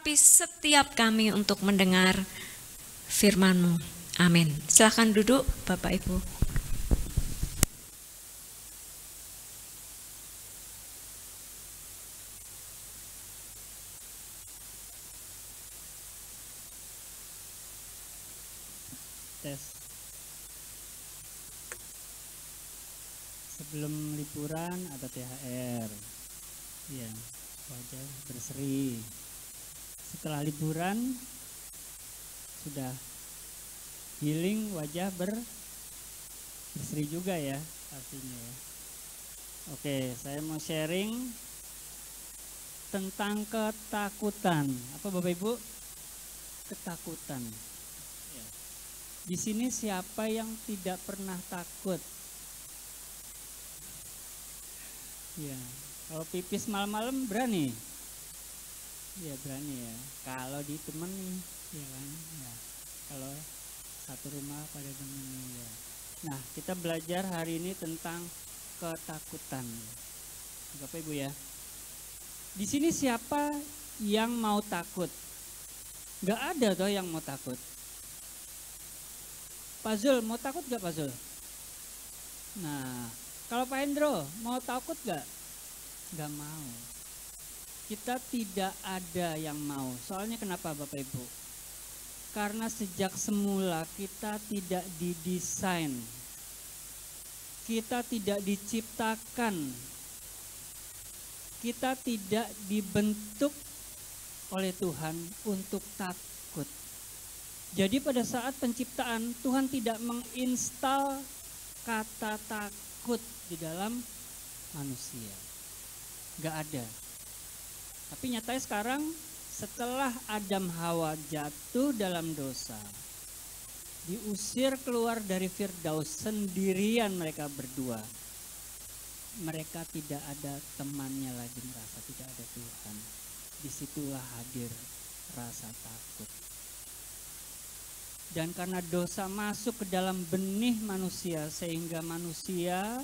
melengkapi setiap kami untuk mendengar firman-Mu. Amin. Silakan duduk Bapak Ibu. Sebelum liburan ada THR, ya, wajah berseri. Setelah liburan sudah healing, wajah berseri juga ya artinya ya. Oke, saya mau sharing tentang ketakutan. Apa Bapak Ibu? Ketakutan. Ya. Di sini siapa yang tidak pernah takut? Ya, kalau pipis malam-malam berani? Ya berani ya. Kalau ditemani, ya kan? Ya. Kalau satu rumah pada temani ya. Nah, kita belajar hari ini tentang ketakutan. Bapak Ibu ya. Di sini siapa yang mau takut? Gak ada toh yang mau takut. Pak Zul, mau takut gak Pak Zul? Nah, kalau Pak Hendro mau takut gak? Gak mau. Kita tidak ada yang mau. Soalnya kenapa Bapak Ibu? Karena sejak semula kita tidak didesain. Kita tidak diciptakan. Kita tidak dibentuk oleh Tuhan untuk takut. Jadi pada saat penciptaan Tuhan tidak menginstal kata takut di dalam manusia. Gak ada. Tapi nyatanya sekarang setelah Adam Hawa jatuh dalam dosa, diusir keluar dari Firdaus sendirian mereka berdua. Mereka tidak ada temannya lagi, merasa tidak ada Tuhan. Disitulah hadir rasa takut. Dan karena dosa masuk ke dalam benih manusia, sehingga manusia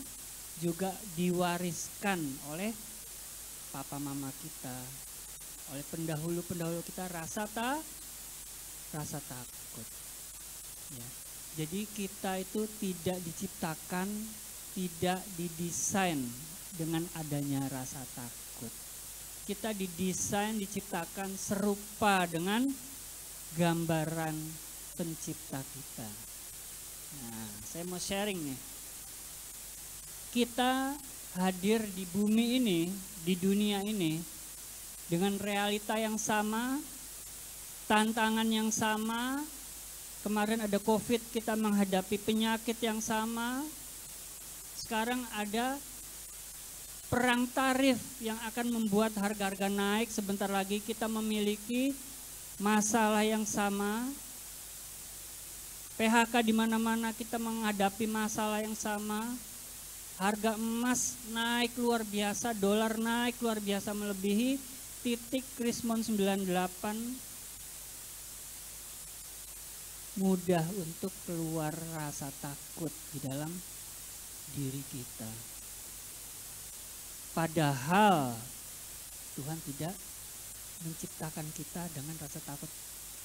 juga diwariskan oleh papa mama kita, oleh pendahulu-pendahulu kita rasa takut. Ya. Jadi kita itu tidak diciptakan, tidak didesain dengan adanya rasa takut. Kita didesain, diciptakan serupa dengan gambaran pencipta kita. Nah, saya mau sharing nih. Kita hadir di bumi ini, di dunia ini, dengan realita yang sama, tantangan yang sama. Kemarin ada COVID, kita menghadapi penyakit yang sama. Sekarang ada perang tarif yang akan membuat harga-harga naik. Sebentar lagi kita memiliki masalah yang sama. PHK di mana-mana kita menghadapi masalah yang sama. Harga emas naik luar biasa, dolar naik luar biasa melebihi titik Krismon 98. Mudah untuk keluar rasa takut di dalam diri kita. Padahal Tuhan tidak menciptakan kita dengan rasa takut.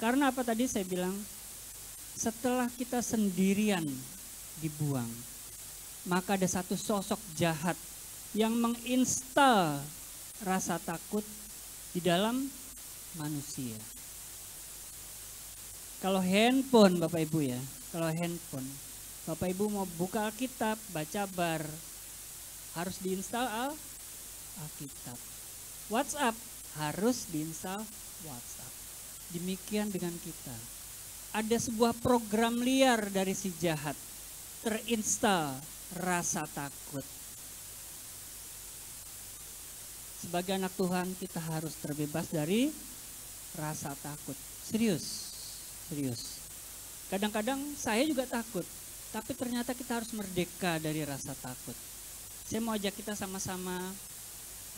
Karena apa tadi saya bilang? Setelah kita sendirian dibuang, maka ada satu sosok jahat yang menginstal rasa takut di dalam manusia. Kalau handphone Bapak Ibu ya, kalau handphone Bapak Ibu mau buka Alkitab, baca bar, harus diinstal Alkitab. WhatsApp harus diinstal WhatsApp. Demikian dengan kita. Ada sebuah program liar dari si jahat, terinstal rasa takut. Sebagai anak Tuhan kita harus terbebas dari rasa takut. Serius. Kadang-kadang saya juga takut, tapi ternyata kita harus merdeka dari rasa takut. Saya mau ajak kita sama-sama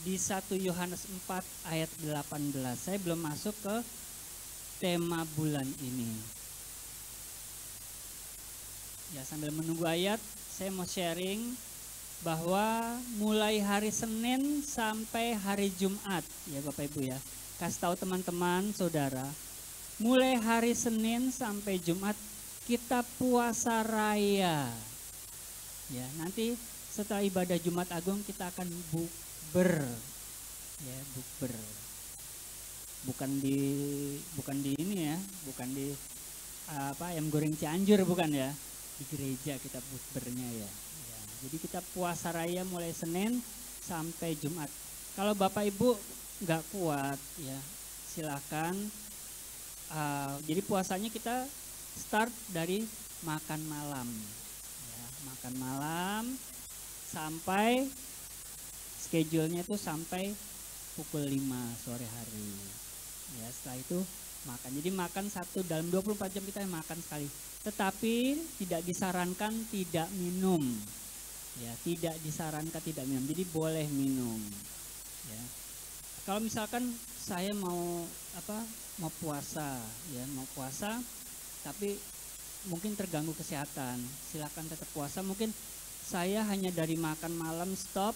di 1 Yohanes 4 ayat 18. Saya belum masuk ke tema bulan ini. Ya, sambil menunggu ayat, saya mau sharing bahwa mulai hari Senin sampai hari Jumat, ya Bapak Ibu ya, kasih tahu teman-teman, saudara, mulai hari Senin sampai Jumat kita puasa raya. Ya, nanti setelah ibadah Jumat Agung kita akan bukber. Ya, bukber. Bukan di ini ya, bukan di ayam goreng Cianjur, bukan ya. Di gereja kita bukbernya ya. Ya. Jadi kita puasa raya mulai Senin sampai Jumat. Kalau Bapak Ibu nggak kuat ya, silakan. Jadi puasanya kita start dari makan malam, ya, makan malam sampai schedule-nya itu sampai pukul 5 sore hari. Ya, setelah itu makan. Jadi makan dalam 24 jam kita makan sekali. Tetapi tidak disarankan tidak minum. Ya, tidak disarankan tidak minum. Jadi boleh minum. Ya. Kalau misalkan saya mau puasa, ya, mau puasa tapi mungkin terganggu kesehatan, silakan tetap puasa. Mungkin saya hanya dari makan malam stop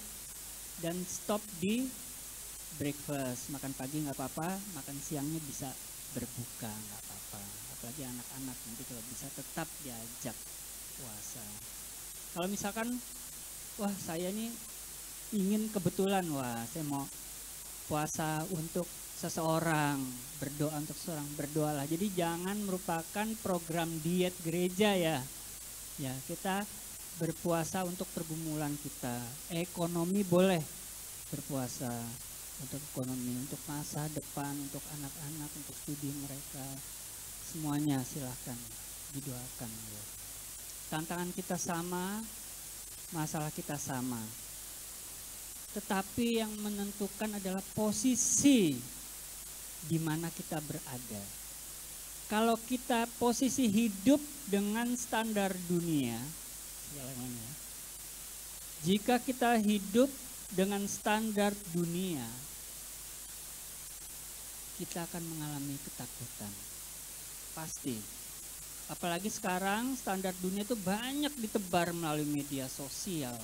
dan stop di breakfast, makan pagi nggak apa-apa, makan siangnya bisa berbuka nggak apa-apa. Apalagi anak-anak nanti kalau bisa tetap diajak puasa. Kalau misalkan wah saya nih ingin kebetulan, saya mau puasa untuk seseorang, berdoa untuk seseorang, berdoalah. Jadi jangan merupakan program diet gereja ya. Ya, kita berpuasa untuk pergumulan kita. Ekonomi boleh berpuasa untuk ekonomi, untuk masa depan, untuk anak-anak, untuk studi mereka. Semuanya silahkan didoakan ya. Tantangan kita sama, masalah kita sama. Tetapi yang menentukan adalah posisi di mana kita berada. Kalau kita posisi hidup dengan standar dunia, jika kita hidup dengan standar dunia, kita akan mengalami ketakutan. Pasti. Apalagi sekarang standar dunia itu banyak ditebar melalui media sosial.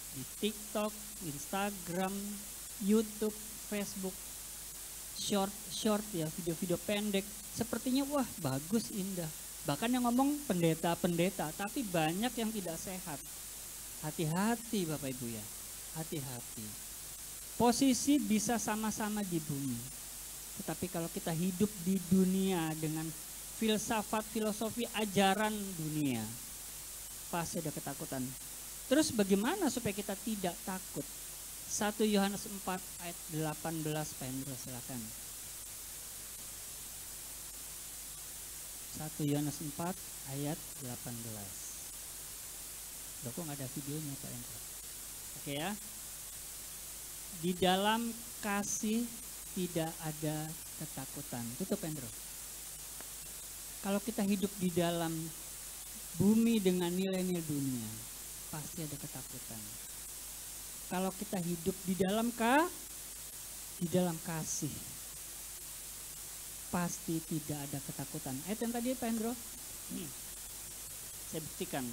Di TikTok, Instagram, YouTube, Facebook, short ya, video-video pendek. Sepertinya wah bagus, indah. Bahkan yang ngomong pendeta-pendeta, tapi banyak yang tidak sehat. Hati-hati Bapak Ibu ya, hati-hati. Posisi bisa sama-sama di bumi. Tetapi kalau kita hidup di dunia dengan filsafat, filosofi, ajaran dunia, pasti ada ketakutan. Terus bagaimana supaya kita tidak takut? 1 Yohanes 4 ayat 18, Pak Hendro, silakan. 1 Yohanes 4 ayat 18. Loh, kok nggak ada videonya Pak Hendro? Oke ya. Di dalam kasih tidak ada ketakutan. Tutup Hendro. Kalau kita hidup di dalam bumi dengan nilai-nilai dunia, pasti ada ketakutan. Kalau kita hidup di dalam kasih, pasti tidak ada ketakutan. Ayat yang tadi Pak Hendro, saya buktikan.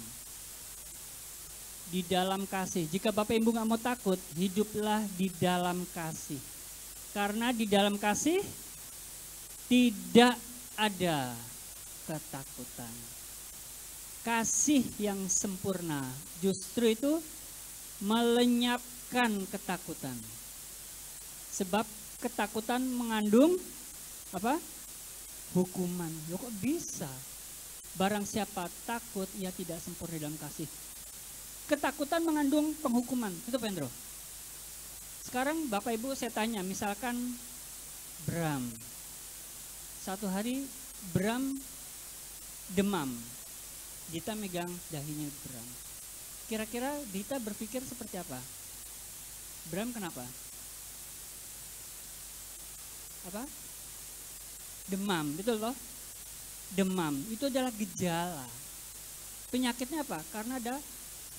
Di dalam kasih. Jika Bapak Ibu nggak mau takut, hiduplah di dalam kasih. Karena di dalam kasih tidak ada ketakutan. Kasih yang sempurna justru itu melenyapkan ketakutan. Sebab ketakutan mengandung apa? Hukuman. Loh, kok bisa? Barang siapa takut, ia tidak sempurna dalam kasih. Ketakutan mengandung penghukuman. Itu Pendro. Sekarang Bapak Ibu saya tanya, misalkan Bram. Satu hari Bram demam. Dita megang dahinya Bram. Kira-kira Dita berpikir seperti apa? Bram kenapa? Apa? Demam, betul loh? Demam, itu adalah gejala. Penyakitnya apa? Karena ada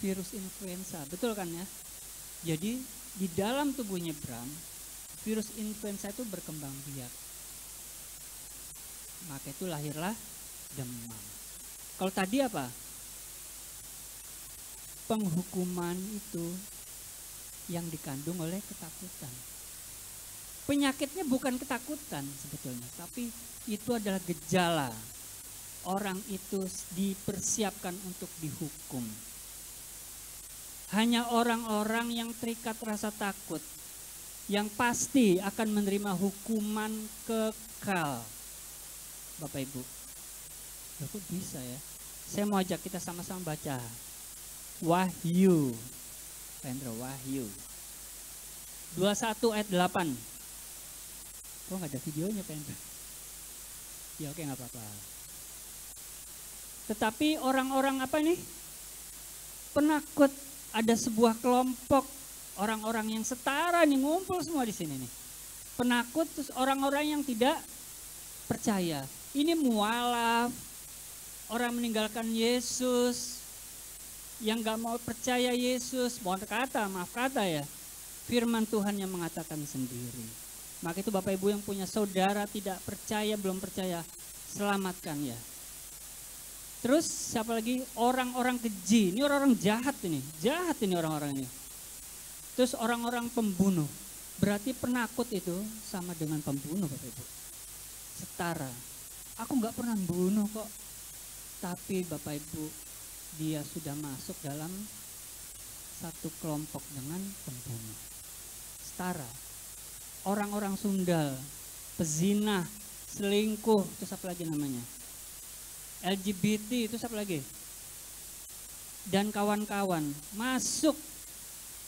virus influenza, betul kan ya? Jadi di dalam tubuhnya Bram, virus influenza itu berkembang biak. Maka itu lahirlah demam. Kalau tadi apa? Penghukuman itu yang dikandung oleh ketakutan. Penyakitnya bukan ketakutan sebetulnya, tapi itu adalah gejala. Orang itu dipersiapkan untuk dihukum. Hanya orang-orang yang terikat rasa takut yang pasti akan menerima hukuman kekal. Bapak Ibu, loh kok bisa ya? Saya mau ajak kita sama-sama baca Wahyu, Pendro, Wahyu 21 ayat 8. Kok nggak ada videonya, Pendro? Ya oke, nggak apa-apa. Tetapi orang-orang apa nih? Penakut. Ada sebuah kelompok orang-orang yang setara nih ngumpul semua di sini nih. Penakut, terus orang-orang yang tidak percaya. Ini mualaf, orang meninggalkan Yesus, yang gak mau percaya Yesus. Maaf kata ya, firman Tuhan yang mengatakan sendiri. Maka itu Bapak Ibu yang punya saudara tidak percaya, belum percaya, selamatkan ya. Terus siapa lagi? Orang-orang keji. Ini orang-orang jahat ini. Jahat ini orang-orang ini. Terus orang-orang pembunuh. Berarti penakut itu sama dengan pembunuh, Bapak Ibu. Setara. Aku nggak pernah membunuh kok. Tapi Bapak Ibu, dia sudah masuk dalam satu kelompok dengan pembunuh. Setara. Orang-orang sundal, pezina, selingkuh, terus apa lagi namanya? LGBT, itu siapa lagi? Dan kawan-kawan masuk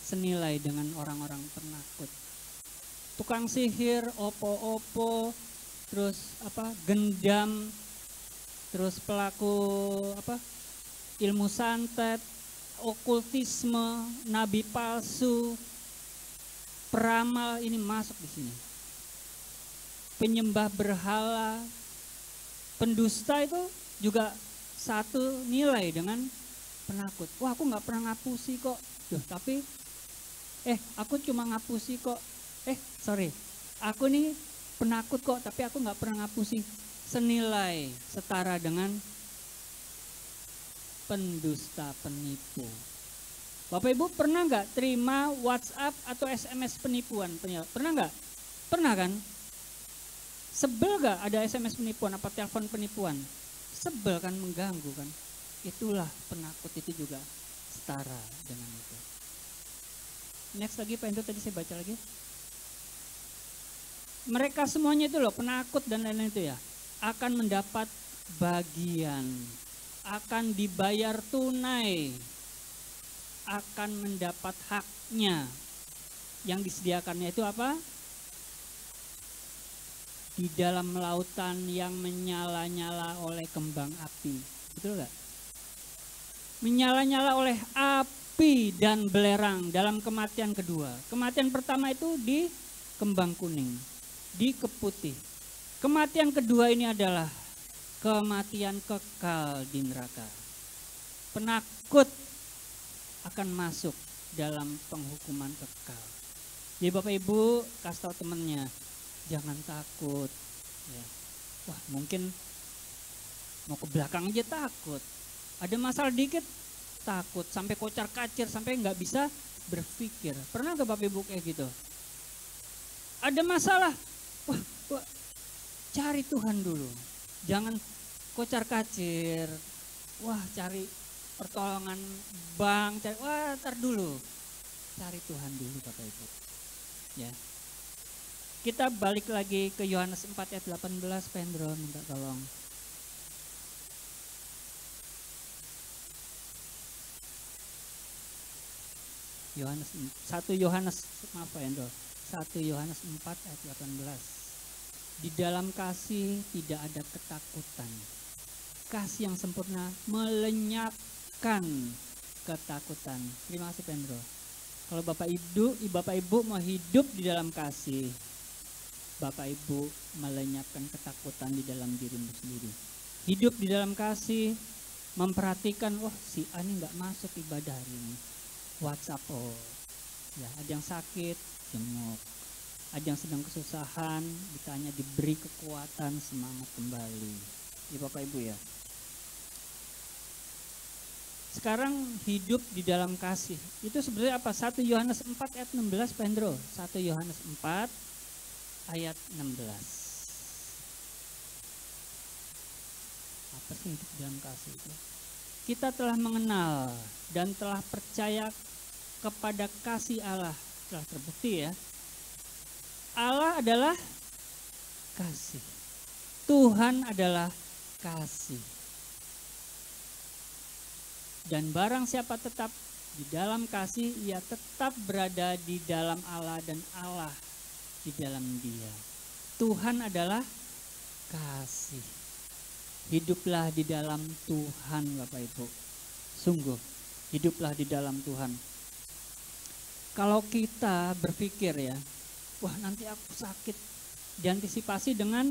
senilai dengan orang-orang penakut. Tukang sihir, opo-opo, terus apa? Gendam, terus pelaku apa? Ilmu santet, okultisme, nabi palsu, peramal, ini masuk di sini. Penyembah berhala, pendusta itu juga satu nilai dengan penakut. Wah, aku nggak pernah ngapusi kok. Duh, tapi aku cuma ngapusi kok. Aku nih penakut kok, tapi aku nggak pernah ngapusi. Senilai, setara dengan pendusta, penipu. Bapak Ibu pernah nggak terima WhatsApp atau SMS penipuan? Pernah nggak? Pernah kan? Sebel gak ada SMS penipuan apa telepon penipuan? Sebel kan, mengganggu kan? Itulah penakut, itu juga setara dengan itu. Next lagi, Pak Endo tadi saya baca lagi. Mereka semuanya itu loh, penakut dan lain-lain itu ya, akan mendapat bagian, akan dibayar tunai, akan mendapat haknya. Yang disediakannya itu apa? Di dalam lautan yang menyala-nyala oleh kembang api. Betul gak? Menyala-nyala oleh api dan belerang dalam kematian kedua. Kematian pertama itu di kembang kuning, di keputih. Kematian kedua ini adalah kematian kekal di neraka. Penakut akan masuk dalam penghukuman kekal. Jadi Bapak Ibu kasih tahu temannya, jangan takut. Ya. Wah, mungkin mau ke belakang aja takut. Ada masalah dikit takut, sampai kocar kacir, sampai nggak bisa berpikir. Pernah nggak Bapak Ibu kayak gitu? Ada masalah, wah, cari Tuhan dulu. Jangan kocar kacir. Wah, cari pertolongan bank, tar dulu. Cari Tuhan dulu Bapak Ibu. Ya. Kita balik lagi ke Yohanes 4 ayat 18, Pendro minta tolong. Yohanes 1 Yohanes 4 ayat 18. Di dalam kasih tidak ada ketakutan. Kasih yang sempurna melenyapkan ketakutan. Terima kasih Pendro. Kalau Bapak Ibu mau hidup di dalam kasih, Bapak Ibu melenyapkan ketakutan di dalam dirimu sendiri. Hidup di dalam kasih, memperhatikan, si A ini nggak masuk ibadah hari ini. WhatsApp, ya ada yang sakit, jenguk. Ada yang sedang kesusahan, ditanya, diberi kekuatan, semangat kembali. Ya Bapak Ibu ya. Sekarang hidup di dalam kasih. Itu sebenarnya apa? 1 Yohanes 4 ayat 16, Pendro. 1 Yohanes 4 ayat 16. Apa sih hidup dalam kasih itu? Kita telah mengenal dan telah percaya kepada kasih Allah. Telah terbukti ya. Allah adalah kasih. Tuhan adalah kasih. Dan barang siapa tetap di dalam kasih, ia tetap berada di dalam Allah dan Allah di dalam dia. Tuhan adalah kasih. Hiduplah di dalam Tuhan, Bapak Ibu. Sungguh, hiduplah di dalam Tuhan. Kalau kita berpikir ya, wah nanti aku sakit, diantisipasi dengan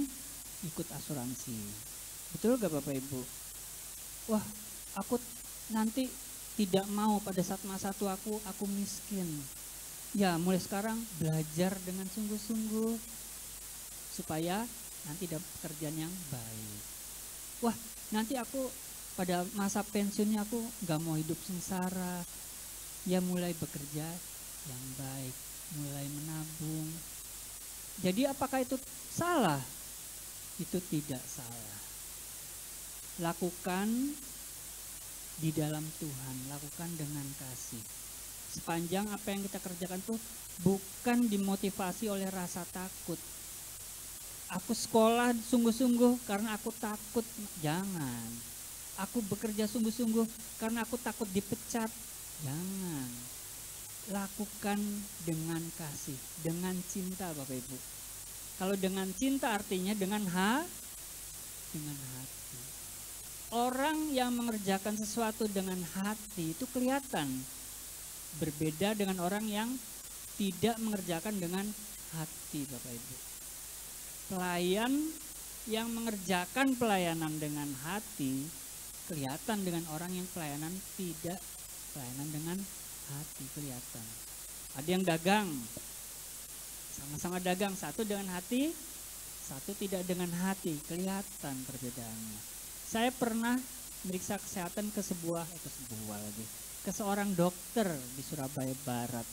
ikut asuransi. Betul gak Bapak Ibu? Wah, aku nanti tidak mau pada saat masa tua aku miskin. Ya, mulai sekarang belajar dengan sungguh-sungguh supaya nanti dapat pekerjaan yang baik. Wah, nanti aku pada masa pensiunnya aku gak mau hidup sengsara. Ya, mulai bekerja yang baik, mulai menabung. Jadi apakah itu salah? Itu tidak salah. Lakukan di dalam Tuhan, lakukan dengan kasih. Sepanjang apa yang kita kerjakan tuh bukan dimotivasi oleh rasa takut. Aku sekolah sungguh-sungguh karena aku takut. Jangan. Aku bekerja sungguh-sungguh karena aku takut dipecat. Jangan. Lakukan dengan kasih, dengan cinta Bapak Ibu. Kalau dengan cinta artinya dengan hati. Orang yang mengerjakan sesuatu dengan hati itu kelihatan. Berbeda dengan orang yang tidak mengerjakan dengan hati Bapak Ibu. Pelayan yang mengerjakan pelayanan dengan hati kelihatan dengan orang yang pelayanan dengan hati, kelihatan. Ada yang dagang, sama-sama dagang, satu dengan hati, satu tidak dengan hati, kelihatan perbedaannya. Saya pernah meriksa kesehatan ke seorang dokter di Surabaya Barat.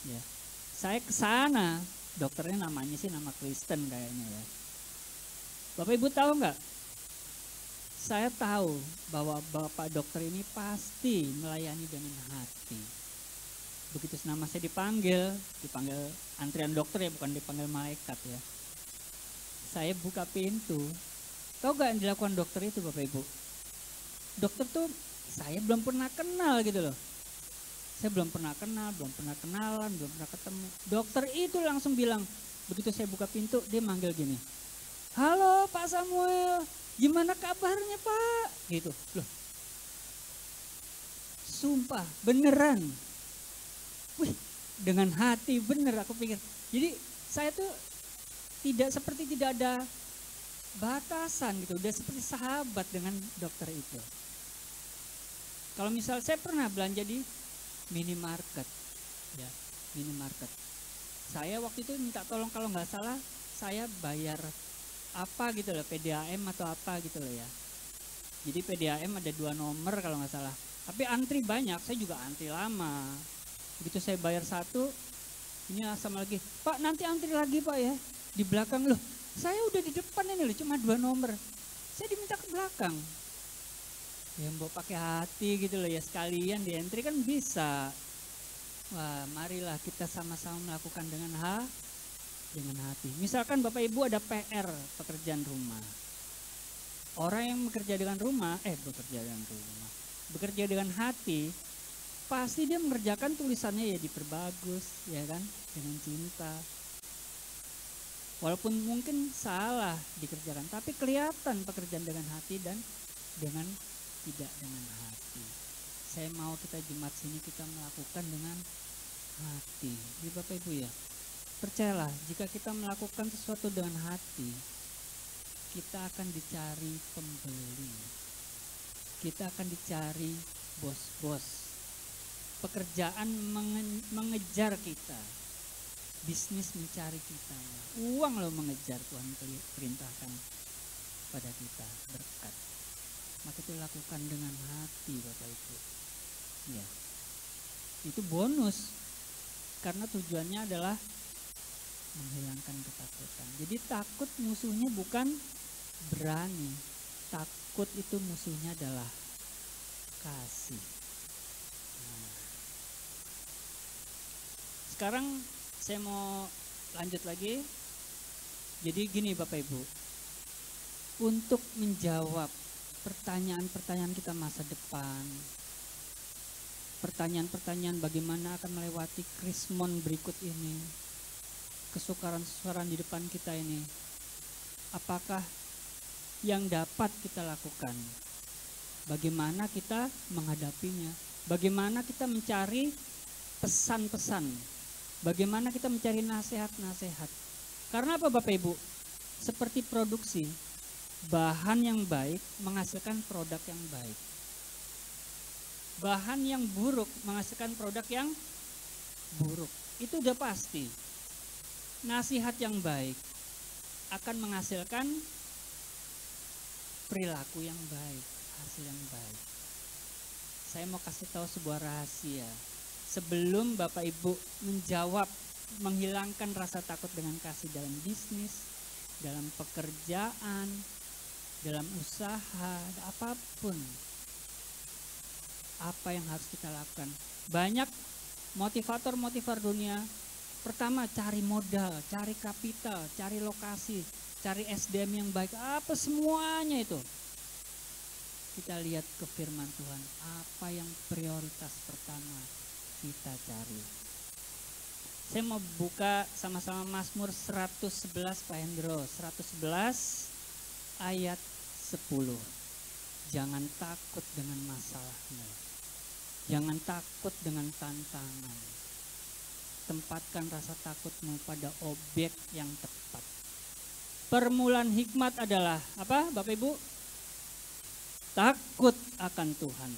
Ya, saya ke sana. Dokternya namanya sih nama Kristen kayaknya ya. Bapak Ibu tahu nggak? Saya tahu bahwa Bapak dokter ini pasti melayani dengan hati. Begitu nama saya dipanggil antrian dokter ya, bukan dipanggil malaikat ya. Saya buka pintu. Tahu nggak yang dilakukan dokter itu Bapak Ibu? Dokter tuh saya belum pernah kenal gitu loh. Saya belum pernah kenal, belum pernah kenalan, belum pernah ketemu. Dokter itu langsung bilang, begitu saya buka pintu, dia manggil gini. Halo Pak Samuel, gimana kabarnya Pak? Gitu, loh. Sumpah, beneran. Wih, dengan hati bener aku pikir. Jadi saya tuh tidak ada batasan gitu, udah seperti sahabat dengan dokter itu. Kalau misal saya pernah belanja di minimarket, ya minimarket. Saya waktu itu minta tolong kalau nggak salah saya bayar apa gitu loh, PDAM atau apa gitu loh ya. Jadi PDAM ada 2 nomor kalau nggak salah. Tapi antri banyak, saya juga antri lama. Begitu saya bayar satu, ini sama lagi, Pak nanti antri lagi Pak ya. Di belakang loh, saya udah di depan ini loh, cuma 2 nomor. Saya diminta ke belakang. Ya mau pakai hati gitu loh ya, sekalian di entry kan bisa. Wah, marilah kita sama-sama melakukan dengan hati. Misalkan Bapak Ibu ada PR pekerjaan rumah. Orang yang bekerja dengan hati, pasti dia mengerjakan tulisannya ya diperbagus, ya kan, dengan cinta. Walaupun mungkin salah dikerjakan, tapi kelihatan pekerjaan dengan hati dan tidak dengan hati. Saya mau kita Jumat sini kita melakukan dengan hati. Jadi Bapak Ibu ya, percayalah jika kita melakukan sesuatu dengan hati, kita akan dicari pembeli. Kita akan dicari bos-bos. Pekerjaan mengejar kita. Bisnis mencari kita. Uang loh mengejar, Tuhan perintahkan pada kita berkat. Maka itu lakukan dengan hati Bapak Ibu. Ya. Itu bonus. Karena tujuannya adalah menghilangkan ketakutan. Jadi takut musuhnya bukan berani. Takut itu musuhnya adalah kasih. Nah, sekarang saya mau lanjut lagi. Jadi gini Bapak Ibu, untuk menjawab pertanyaan-pertanyaan kita masa depan, pertanyaan-pertanyaan bagaimana akan melewati krismon berikut ini, kesukaran-kesukaran di depan kita ini, apakah yang dapat kita lakukan? Bagaimana kita menghadapinya? Bagaimana kita mencari pesan-pesan? Bagaimana kita mencari nasihat-nasihat? Karena apa Bapak Ibu? Seperti produksi, bahan yang baik menghasilkan produk yang baik. Bahan yang buruk menghasilkan produk yang buruk. Itu udah pasti. Nasihat yang baik akan menghasilkan perilaku yang baik, hasil yang baik. Saya mau kasih tahu sebuah rahasia. Sebelum Bapak Ibu menjawab, menghilangkan rasa takut dengan kasih dalam bisnis, dalam pekerjaan, dalam usaha, apapun. Apa yang harus kita lakukan? Banyak motivator-motivator dunia, pertama cari modal, cari kapital, cari lokasi, cari SDM yang baik, apa semuanya itu. Kita lihat ke firman Tuhan, apa yang prioritas pertama kita cari. Saya mau buka sama-sama Mazmur 111 Pak Hendro, 111 ayat 10. Jangan takut dengan masalahmu. Jangan takut dengan tantangan. Tempatkan rasa takutmu pada objek yang tepat. Permulaan hikmat adalah apa Bapak Ibu? Takut akan Tuhan.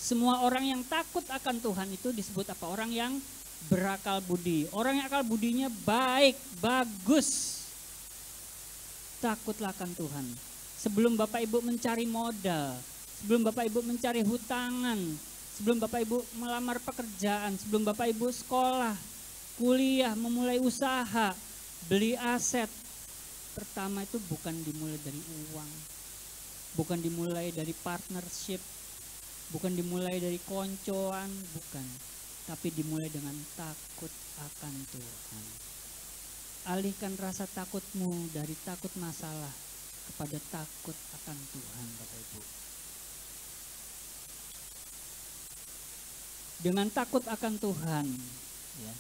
Semua orang yang takut akan Tuhan itu disebut apa? Orang yang berakal budi. Orang yang akal budinya baik, bagus. Takutlah akan Tuhan. Sebelum Bapak Ibu mencari modal, sebelum Bapak Ibu mencari hutangan, sebelum Bapak Ibu melamar pekerjaan, sebelum Bapak Ibu sekolah, kuliah, memulai usaha, beli aset, pertama itu bukan dimulai dari uang, bukan dimulai dari partnership, bukan dimulai dari koncoan, bukan. Tapi dimulai dengan takut akan Tuhan. Alihkan rasa takutmu dari takut masalah kepada takut akan Tuhan Bapak Ibu. Dengan takut akan Tuhan, ya,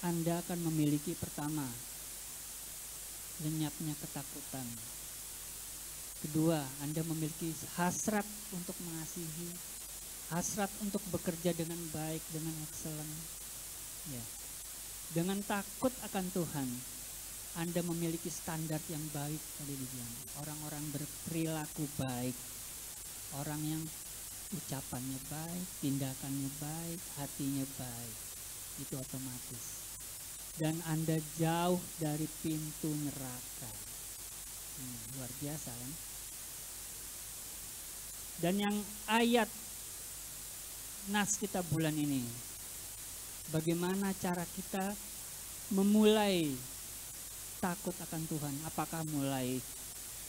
Anda akan memiliki pertama, lenyapnya ketakutan. Kedua, Anda memiliki hasrat untuk mengasihi, hasrat untuk bekerja dengan baik, dengan excellent. Ya. Dengan takut akan Tuhan, Anda memiliki standar yang baik tadi dibilang. Orang-orang berperilaku baik, orang yang ucapannya baik, tindakannya baik, hatinya baik. Itu otomatis. Dan Anda jauh dari pintu neraka. Luar biasa kan? Dan yang ayat nas kita bulan ini, bagaimana cara kita memulai takut akan Tuhan? Apakah mulai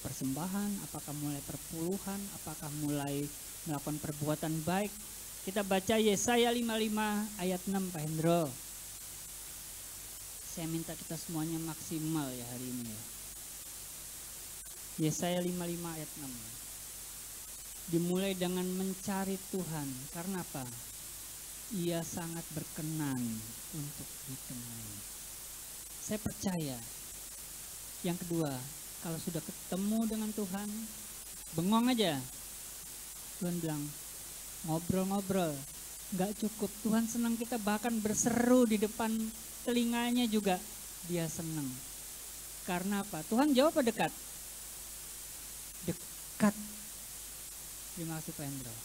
persembahan, apakah mulai perpuluhan, apakah mulai melakukan perbuatan baik? Kita baca Yesaya 55 ayat 6 Pak Hendro. Saya minta kita semuanya maksimal ya hari ini ya. Yesaya 55 ayat 6. Dimulai dengan mencari Tuhan. Karena apa? Ia sangat berkenan untuk ditemui. Saya percaya. Yang kedua, kalau sudah ketemu dengan Tuhan, bengong aja. Tuhan bilang, ngobrol-ngobrol. Gak cukup. Tuhan senang kita bahkan berseru di depan telinganya juga. Dia senang. Karena apa? Tuhan jawab apa dekat? Dekat. Terima kasih Pak Hendro.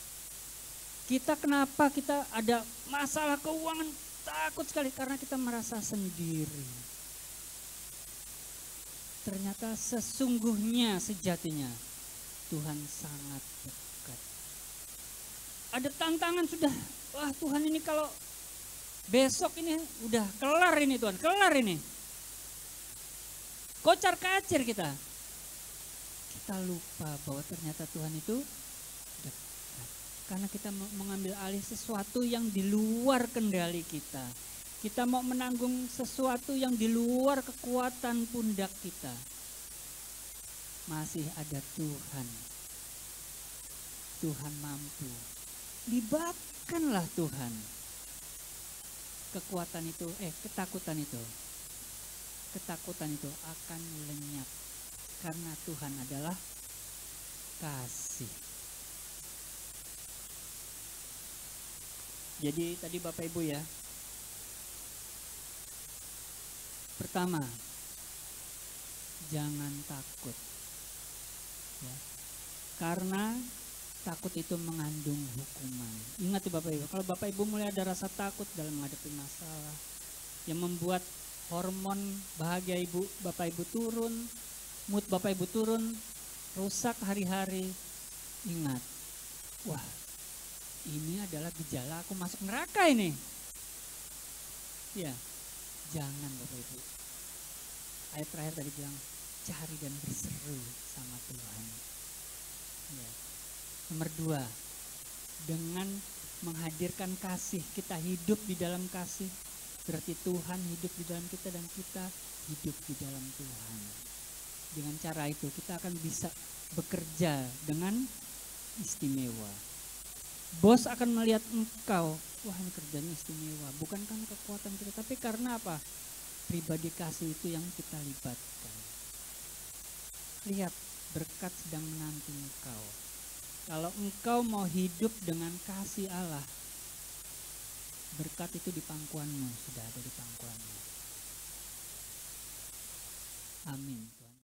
Kenapa kita ada masalah keuangan, takut sekali karena kita merasa sendiri. Ternyata sesungguhnya sejatinya Tuhan sangat dekat. Ada tantangan sudah, wah Tuhan ini kalau Besok ini udah kelar ini Tuhan, kelar ini. Kocar kacir kita. Kita lupa bahwa ternyata Tuhan itu dekat. Karena kita mengambil alih sesuatu yang di luar kendali kita. Kita mau menanggung sesuatu yang di luar kekuatan pundak kita. Masih ada Tuhan. Tuhan mampu. Libatkanlah Tuhan. Kekuatan itu, ketakutan itu akan lenyap. Karena Tuhan adalah kasih. Jadi tadi Bapak Ibu ya. Pertama, jangan takut. Ya. Karena takut itu mengandung hukuman. Ingat ya Bapak Ibu, kalau Bapak Ibu mulai ada rasa takut dalam menghadapi masalah yang membuat hormon bahagia Bapak Ibu turun, mood Bapak Ibu turun, rusak hari-hari, ingat, wah ini adalah gejala aku masuk neraka ini. Ya, jangan Bapak Ibu. Ayat terakhir tadi bilang, cari dan berseru sama Tuhan. Ya. Nomor 2, dengan menghadirkan kasih, kita hidup di dalam kasih, berarti Tuhan hidup di dalam kita dan kita hidup di dalam Tuhan. Dengan cara itu kita akan bisa bekerja dengan istimewa. Bos akan melihat engkau, wah ini kerjanya istimewa, bukan karena kekuatan kita, tapi karena apa? Pribadi kasih itu yang kita libatkan. Lihat, berkat sedang menanti engkau. Kalau engkau mau hidup dengan kasih Allah, berkat itu di pangkuanmu, sudah ada di pangkuanmu. Amin.